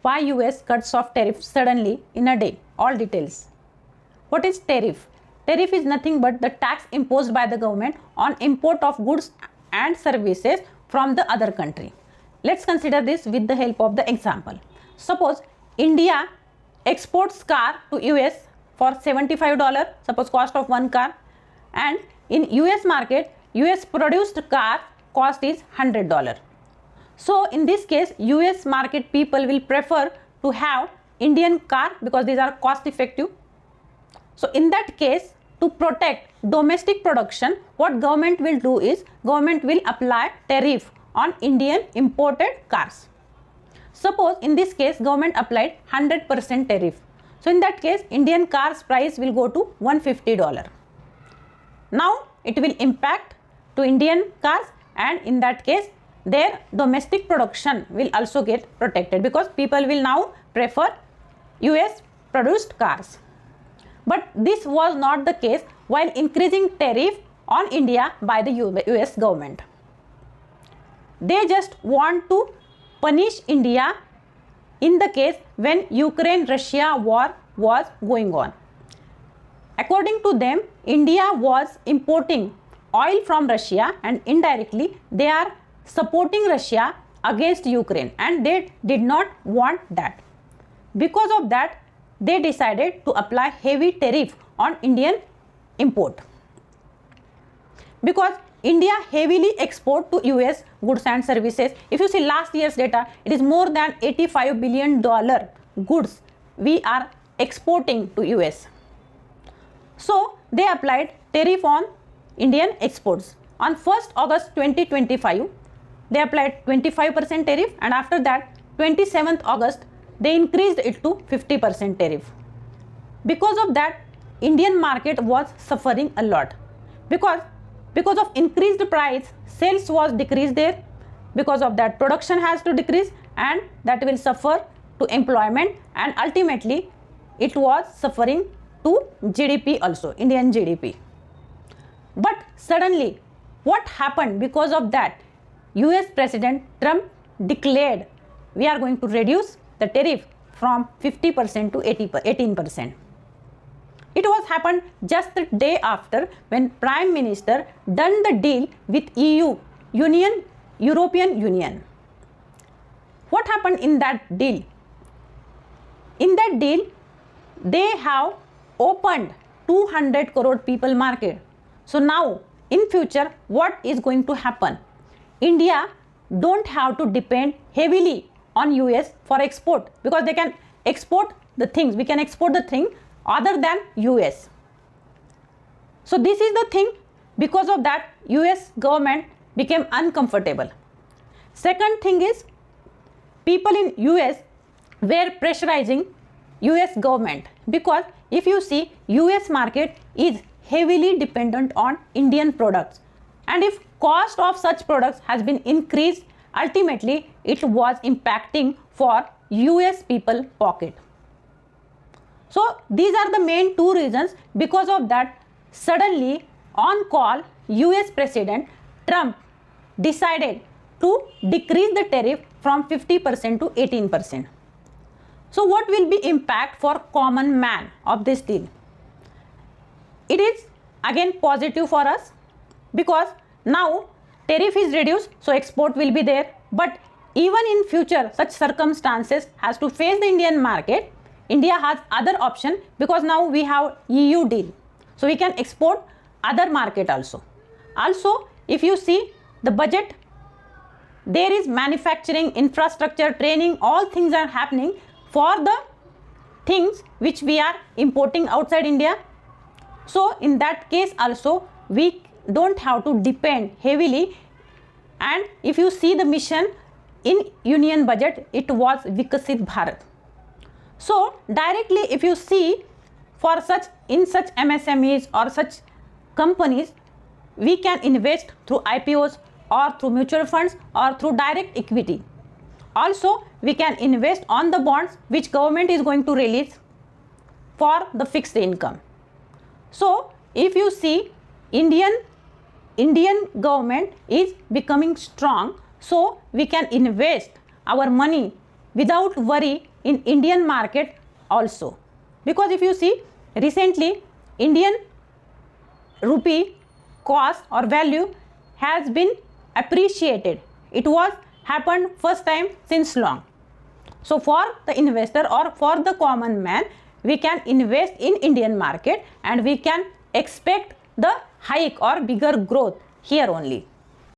why US cuts off tariff suddenly in a day. All details. What is tariff? Tariff is nothing but the tax imposed by the government on import of goods and services from the other country. Let's consider this with the help of the example. Suppose India exports car to US for $75, suppose cost of one car, and in US market, US produced car cost is $100. So in this case, US market people will prefer to have Indian car because these are cost effective. So in that case, to protect domestic production, what government will do is government will apply tariff on Indian imported cars. Suppose in this case government applied 100% tariff. So in that case Indian cars price will go to $150. Now it will impact to Indian cars, and in that case their domestic production will also get protected because people will now prefer US produced cars. But this was not the case while increasing tariff on India by the US government. They just want to punish India in the case when Ukraine-Russia war was going on. According to them, India was importing oil from Russia and indirectly they are supporting Russia against Ukraine, and they did not want that. Because of that, they decided to apply heavy tariff on Indian import. Because India heavily export to US goods and services. If you see last year's data, it is more than $85 billion goods we are exporting to US. So they applied tariff on Indian exports. On 1st August 2025, they applied 25% tariff, and after that 27th August they increased it to 50% tariff. Because of that, Indian market was suffering a lot because of increased price, sales was decreased there. Because of that, production has to decrease, and that will suffer to employment, and ultimately it was suffering to GDP also, Indian GDP. But suddenly what happened? Because of that, US President Trump declared we are going to reduce the tariff from 50% to 18%. It was happened just the day after when Prime Minister done the deal with European Union. What happened in that deal? In that deal, they have opened 200 crore people market. So now in future, what is going to happen? India don't have to depend heavily on US for export because they can export the things. We can export the thing other than US. So this is the thing. Because of that, US government became uncomfortable. Second thing is, people in US were pressurizing US government because if you see, US market is heavily dependent on Indian products, and if cost of such products has been increased, ultimately it was impacting for US people pocket. So these are the main two reasons. Because of that, suddenly on call, US President Trump decided to decrease the tariff from 50% to 18%. So what will be impact for common man of this deal? It is again positive for us because now tariff is reduced, so export will be there. But even in future, such circumstances has to face the Indian market, India has other option because now we have EU deal. So we can export other market also. Also, if you see the budget, there is manufacturing, infrastructure, training, all things are happening for the things which we are importing outside India. So in that case also, we don't have to depend heavily. And if you see the mission in union budget, it was Viksit Bharat. So directly if you see, for such MSMEs or such companies, we can invest through IPOs or through mutual funds or through direct equity. Also, we can invest on the bonds which government is going to release for the fixed income. So if you see, Indian government is becoming strong, so we can invest our money without worry in Indian market also. Because if you see, recently Indian rupee cost or value has been appreciated. It was happened first time since long. So for the investor or for the common man, we can invest in Indian market and we can expect the hike or bigger growth here only.